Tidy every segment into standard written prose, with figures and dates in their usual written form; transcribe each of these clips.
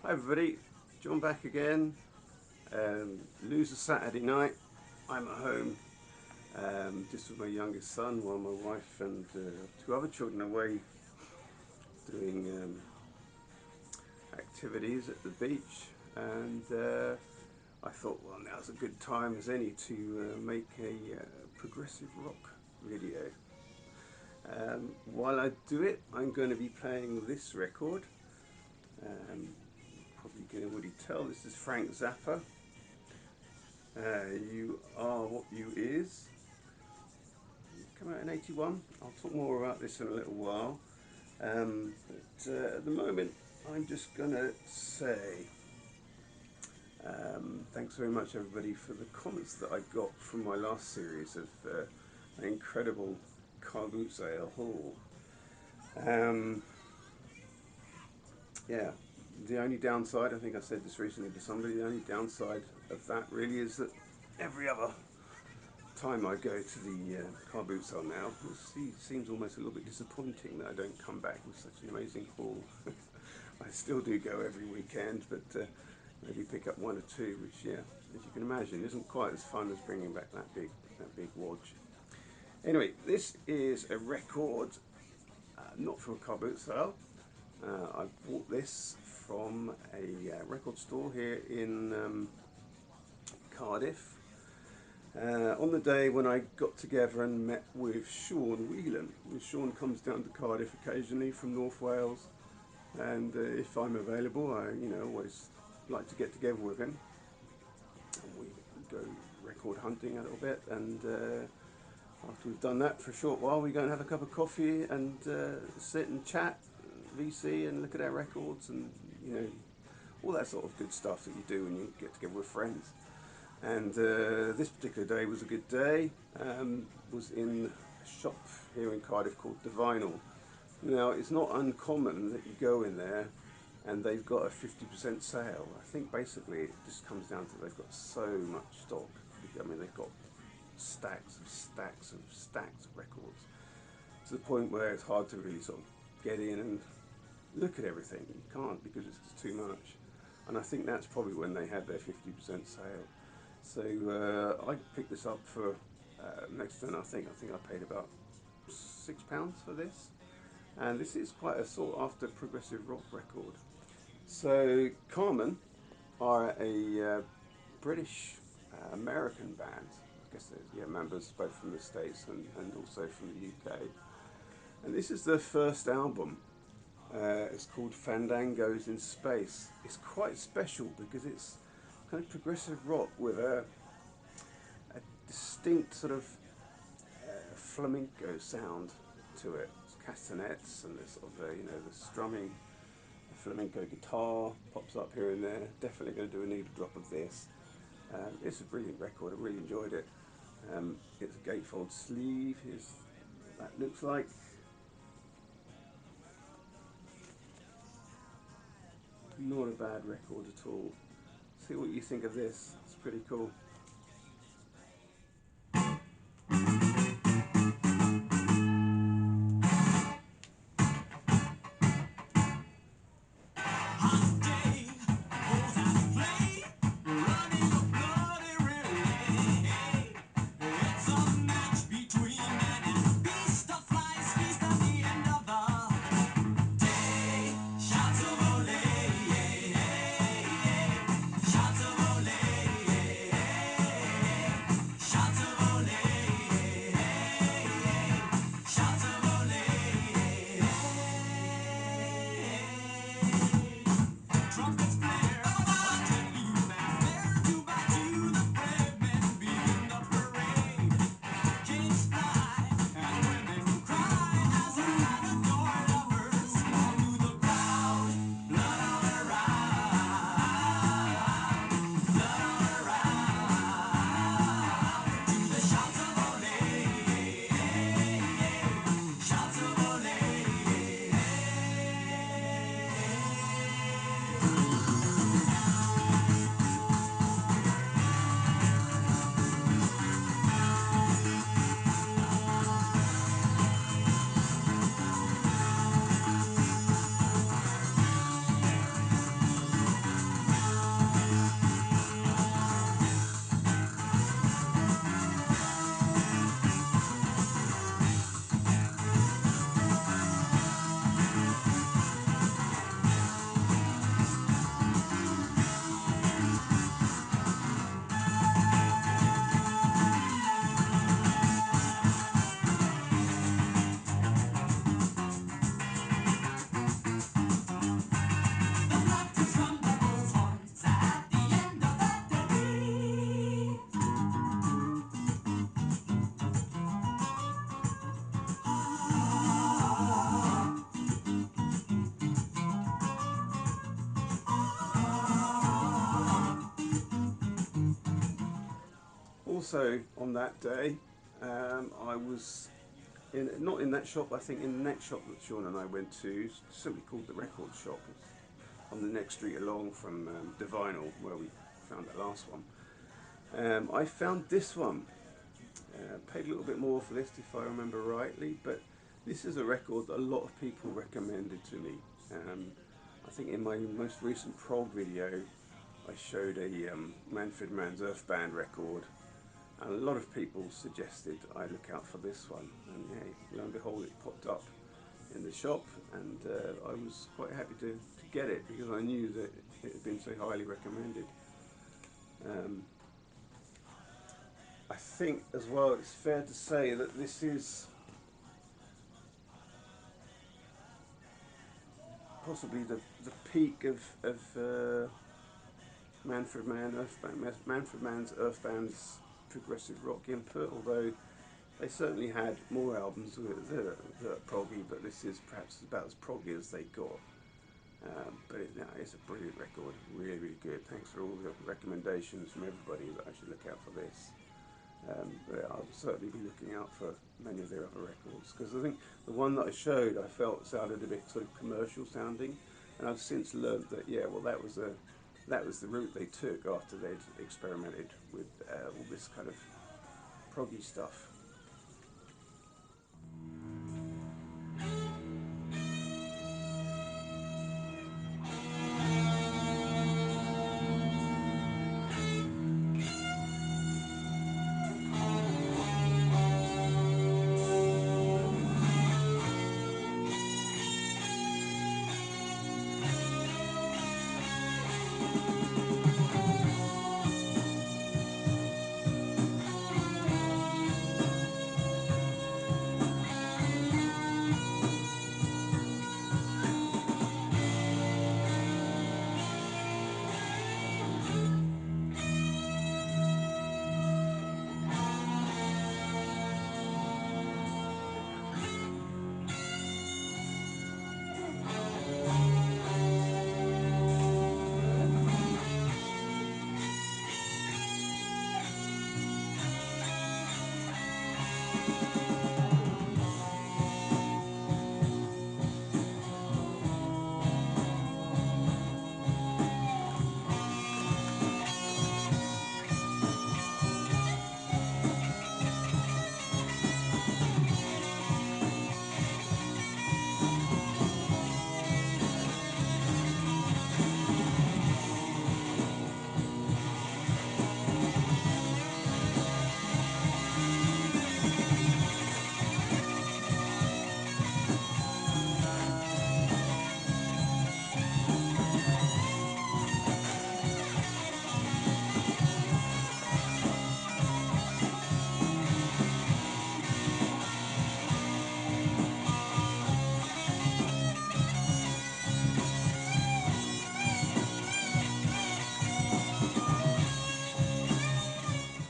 Hi everybody, John back again. Loser Saturday night. I'm at home just with my youngest son while my wife and two other children are away doing activities at the beach. And I thought, well, now's a good time as any to make a progressive rock video. While I do it, I'm going to be playing this record. Probably can already tell this is Frank Zappa. You Are What You Is. Come out in '81. I'll talk more about this in a little while. But at the moment, I'm just gonna say thanks very much, everybody, for the comments that I got from my last series of an incredible car boot sale haul. Yeah, the only downside, I think I said this recently to somebody, the only downside of that really is that every other time I go to the car boot sale now, it seems almost a little bit disappointing that I don't come back with such an amazing haul. I still do go every weekend, but maybe pick up one or two, which, yeah, as you can imagine, isn't quite as fun as bringing back that big watch. Anyway, this is a record, not from a car boot sale. I bought this from a record store here in Cardiff. On the day when I got together and met with Sean Whelan. Sean comes down to Cardiff occasionally from North Wales, and if I'm available, I always like to get together with him, and we go record hunting a little bit. And after we've done that for a short while, we go and have a cup of coffee and sit and chat VC and look at our records and all that sort of good stuff that you do when you get together with friends. And this particular day was a good day. Was in a shop here in Cardiff called The Vinyl. Now, it's not uncommon that you go in there and they've got a 50% sale. I think basically it just comes down to they've got so much stock. I mean, they've got stacks of records, to the point where it's hard to really sort of get in and look at everything. You can't, because it's just too much. And I think that's probably when they had their 50% sale. So I picked this up for next to nothing. I think I paid about £6 for this. And this is quite a sought after progressive rock record. So Carmen are a British American band. I guess they're members both from the States and also from the UK. And this is their first album. It's called Fandangos in Space. It's quite special because it's kind of progressive rock with a distinct sort of flamenco sound to it. It's castanets and there's sort of the strumming, the flamenco guitar pops up here and there. Definitely going to do a needle drop of this. It's a brilliant record. I really enjoyed it. It's a gatefold sleeve. Here's what that looks like. Not a bad record at all. See what you think of this. It's pretty cool. also on that day, I was not in that shop, I think in the next shop that Sean and I went to, simply called the Record Shop. It's on the next street along from the Vinyl, where we found that last one. I found this one. Paid a little bit more for this, if I remember rightly, but this is a record that a lot of people recommended to me. I think in my most recent prog video, I showed a Manfred Mann's Earth Band record, and a lot of people suggested I look out for this one. And yeah, lo and behold, it popped up in the shop, and I was quite happy to get it because I knew that it had been so highly recommended. I think as well it's fair to say that this is possibly the peak of Manfred Mann's Earth Band's progressive rock input, although they certainly had more albums that are proggy, but this is perhaps about as proggy as they got. But it's a brilliant record, really, really good. Thanks for all the recommendations from everybody that I should look out for this. But I'll certainly be looking out for many of their other records, because I think the one that I showed I felt sounded a bit sort of commercial sounding, and I've since learned that that was the route they took after they'd experimented with all this kind of proggy stuff.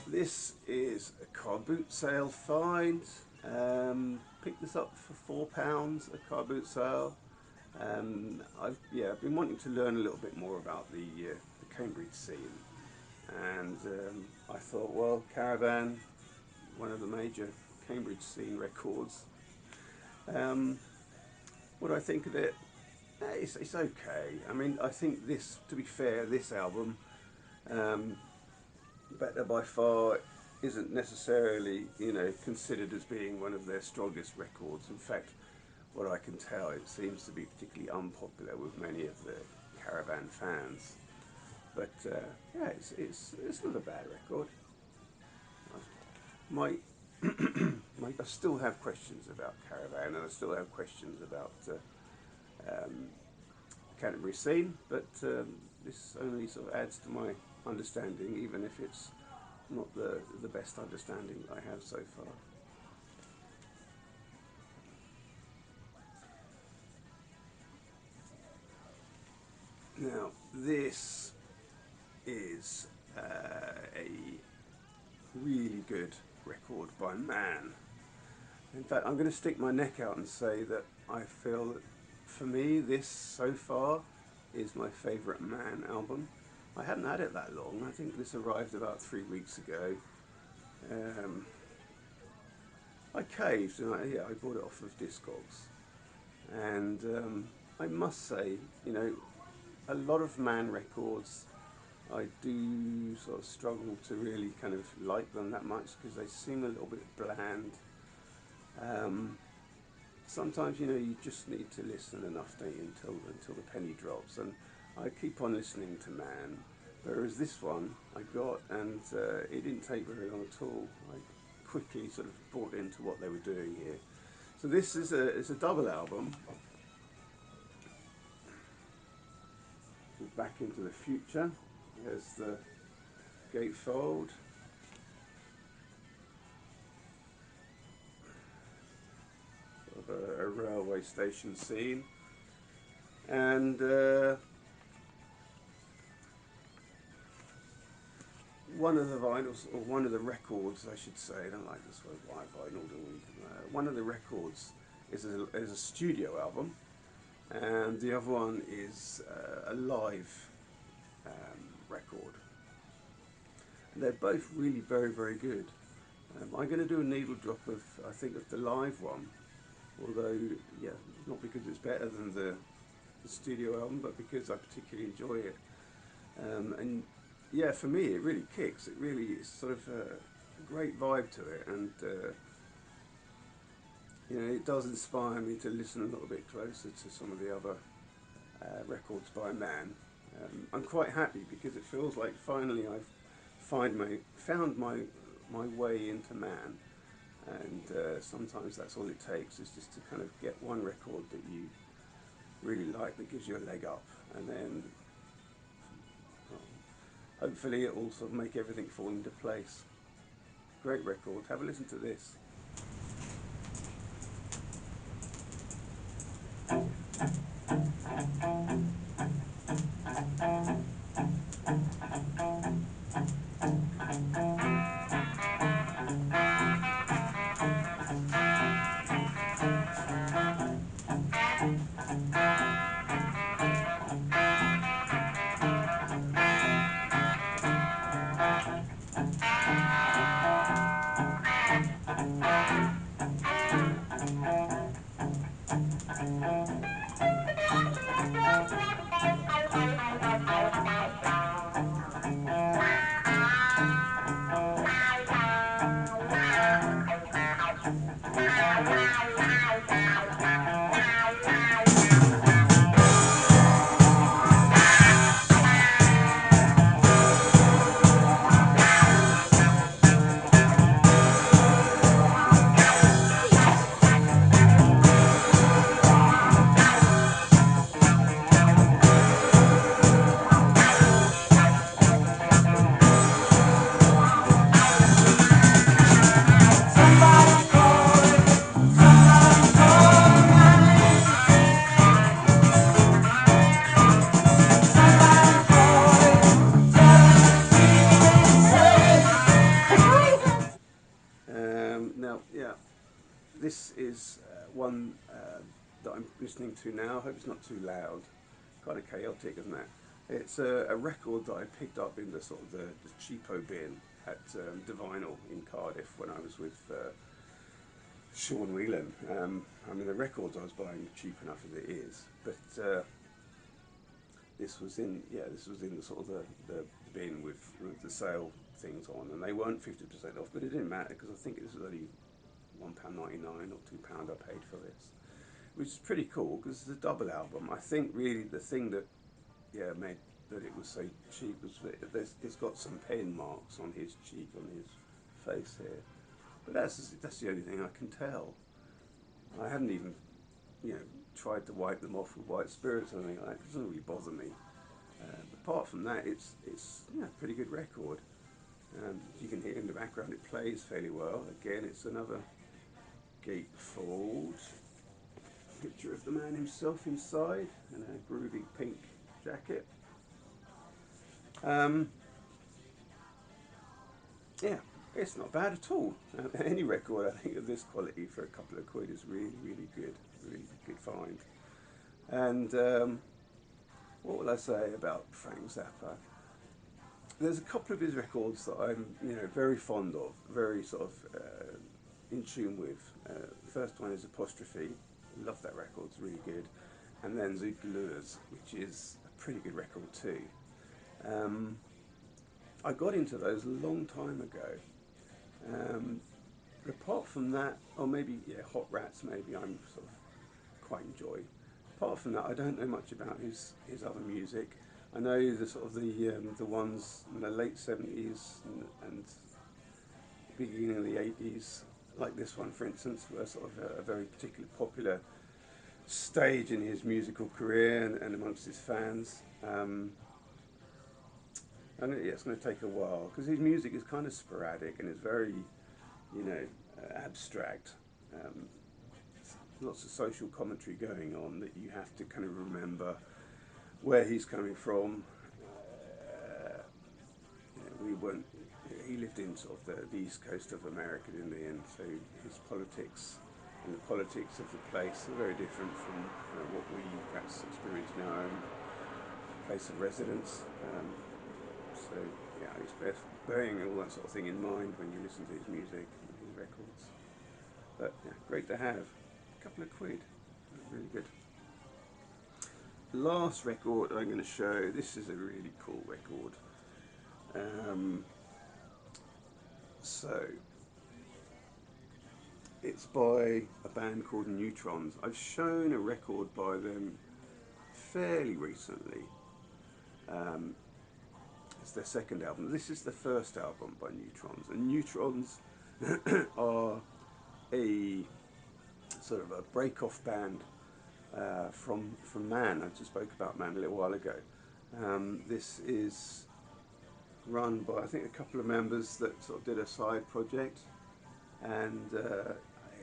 This is a car boot sale find. Picked this up for £4 at car boot sale. I've been wanting to learn a little bit more about the Cambridge scene, and I thought, well, Caravan, one of the major Cambridge scene records. What do I think of it? It's okay. I mean, I think this, to be fair, this album, Better by Far, isn't necessarily, considered as being one of their strongest records. In fact, what I can tell, it seems to be particularly unpopular with many of the Caravan fans. But it's not a bad record. I still have questions about Caravan, and I still have questions about Canterbury scene, but this only sort of adds to my understanding, even if it's not the best understanding I have so far. Now, this is a really good record by Mann. In fact, I'm going to stick my neck out and say that I feel that, for me, this so far is my favourite Mann album. I hadn't had it that long. I think this arrived about 3 weeks ago, um, I caved and I bought it off of Discogs. And I must say, you know, a lot of Man records, I do sort of struggle to really kind of like them that much because they seem a little bit bland. Um, Sometimes, you know, you just need to listen enough, don't you, until the penny drops. And I keep on listening to Man, whereas this one I got, and it didn't take very long at all. I quickly sort of bought into what they were doing here. So this is it's a double album. Back into the Future. There's the gatefold. Sort of a railway station scene. And one of the vinyls, or one of the records, I should say, I don't like this word, why vinyl do we? One of the records is a studio album, and the other one is a live record. And they're both really very, very good. I'm going to do a needle drop of, I think, of the live one, although, yeah, not because it's better than the studio album, but because I particularly enjoy it. And yeah, for me, it really kicks. It really is sort of a great vibe to it, and you know, it does inspire me to listen a little bit closer to some of the other records by Man. I'm quite happy because it feels like finally I've found my way into Man, and sometimes that's all it takes, is just to kind of get one record that you really like that gives you a leg up, and then well, hopefully it will sort of make everything fall into place. Great record. Have a listen to this. Now, yeah, this is one that I'm listening to now. I hope it's not too loud. Kind of chaotic, isn't it? It's a record that I picked up in the sort of the cheapo bin at Divinyl in Cardiff when I was with Sean Whelan. I mean, the records I was buying cheap enough as it is, but this was in the sort of the bin with the sale things on, and they weren't 50% off, but it didn't matter because I think it was only £1.99 or £2 I paid for this, which is pretty cool because it's a double album. I think really the thing that made that it was so cheap was that it's got some pen marks on his cheek, on his face here, but that's the only thing I can tell. I haven't even tried to wipe them off with white spirits or anything like that because it doesn't really bother me. Apart from that, it's a pretty good record. You can hear in the background it plays fairly well. Again, it's another gatefold. Picture of the man himself inside in a groovy pink jacket. Yeah, it's not bad at all. Any record I think of this quality for a couple of quid is really, really good. Really good find. And what will I say about Frank Zappa? There's a couple of his records that I'm, very fond of, very sort of in tune with. The first one is Apostrophe. Love that record, it's really good. And then Zootgelures, which is a pretty good record too. Um, I got into those a long time ago. Um, but apart from that, or maybe Hot Rats, maybe I'm sort of quite enjoy. Apart from that, I don't know much about his other music. I know the sort of the ones in the late '70s and beginning of the '80s, like this one, for instance, were sort of a very particularly popular stage in his musical career and amongst his fans. And it's going to take a while because his music is kind of sporadic and it's very, abstract. Um, Lots of social commentary going on that you have to kind of remember where he's coming from. We weren't. He lived in sort of the east coast of America in the end, so his politics and the politics of the place are very different from what we perhaps experience in our own place of residence. So yeah, it's bearing all that sort of thing in mind when you listen to his music and his records. But yeah, great to have. A couple of quid, really good. Last record I'm going to show. This is a really cool record. So it's by a band called Neutrons. I've shown a record by them fairly recently. Um, it's their second album. This is the first album by Neutrons, and Neutrons are a sort of a break-off band from Mann. I just spoke about Mann a little while ago. This is run by I think a couple of members that sort of did a side project, and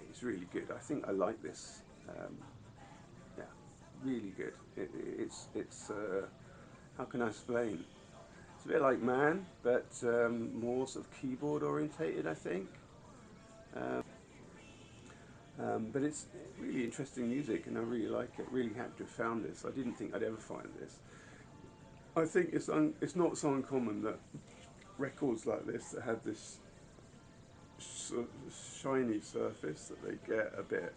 it's really good. I think I like this. Yeah, really good. It's how can I explain? It's a bit like Man, but more sort of keyboard orientated, I think. But it's really interesting music, and I really like it. Really happy to have found this. I didn't think I'd ever find this. I think it's not so uncommon that records like this that have this sort of shiny surface that they get a bit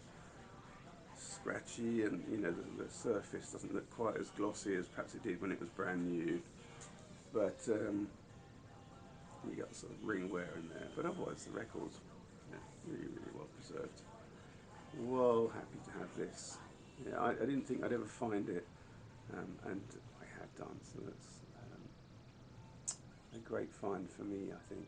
scratchy, and the surface doesn't look quite as glossy as perhaps it did when it was brand new. But you got sort of ring wear in there. But otherwise, the record's really, really well preserved. Well, happy to have this. Yeah, I didn't think I'd ever find it, and I have done. So that's a great find for me, I think.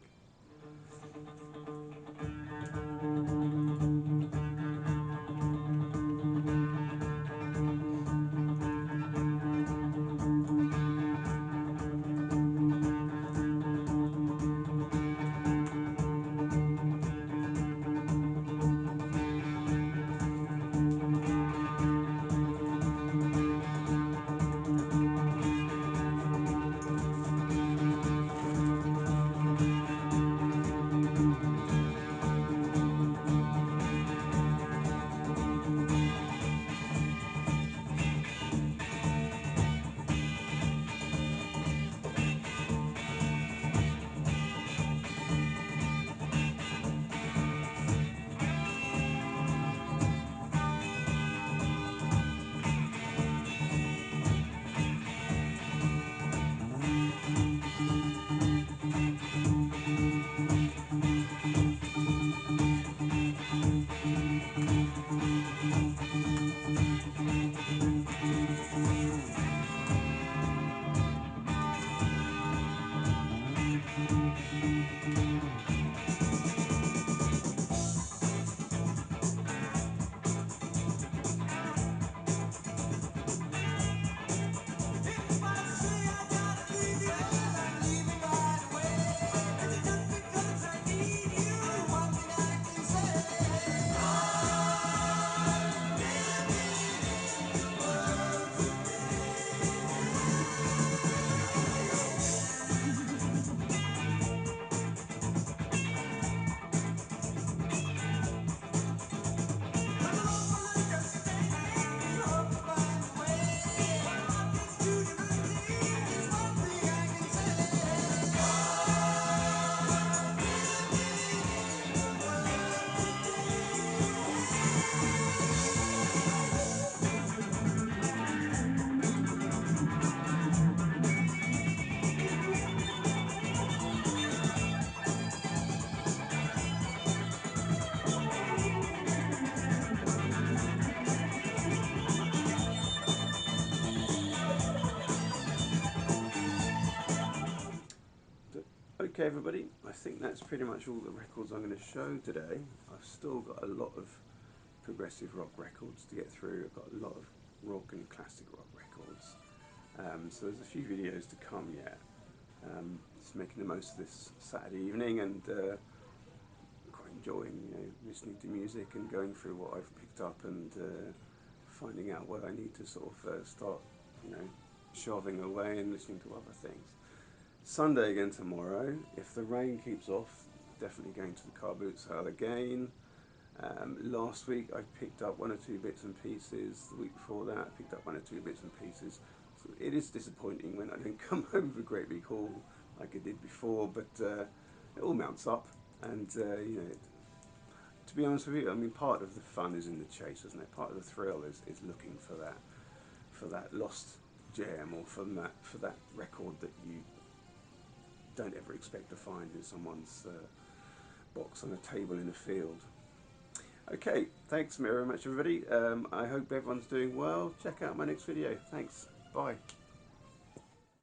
Okay everybody, I think that's pretty much all the records I'm going to show today. I've still got a lot of progressive rock records to get through. I've got a lot of rock and classic rock records. So there's a few videos to come yet. Just making the most of this Saturday evening and quite enjoying, listening to music and going through what I've picked up and finding out what I need to sort of start, shoving away and listening to other things. Sunday again tomorrow. If the rain keeps off, definitely going to the car boot sale again. Last week I picked up one or two bits and pieces. The week before that I picked up one or two bits and pieces. So it is disappointing when I don't come home with a great big haul like I did before, but it all mounts up. And to be honest with you, I mean, part of the fun is in the chase, isn't it? Part of the thrill is looking for that lost gem, or for that record that you don't ever expect to find in someone's box on a table in a field. Okay, thanks very much everybody. I hope everyone's doing well. Check out my next video. Thanks. Bye.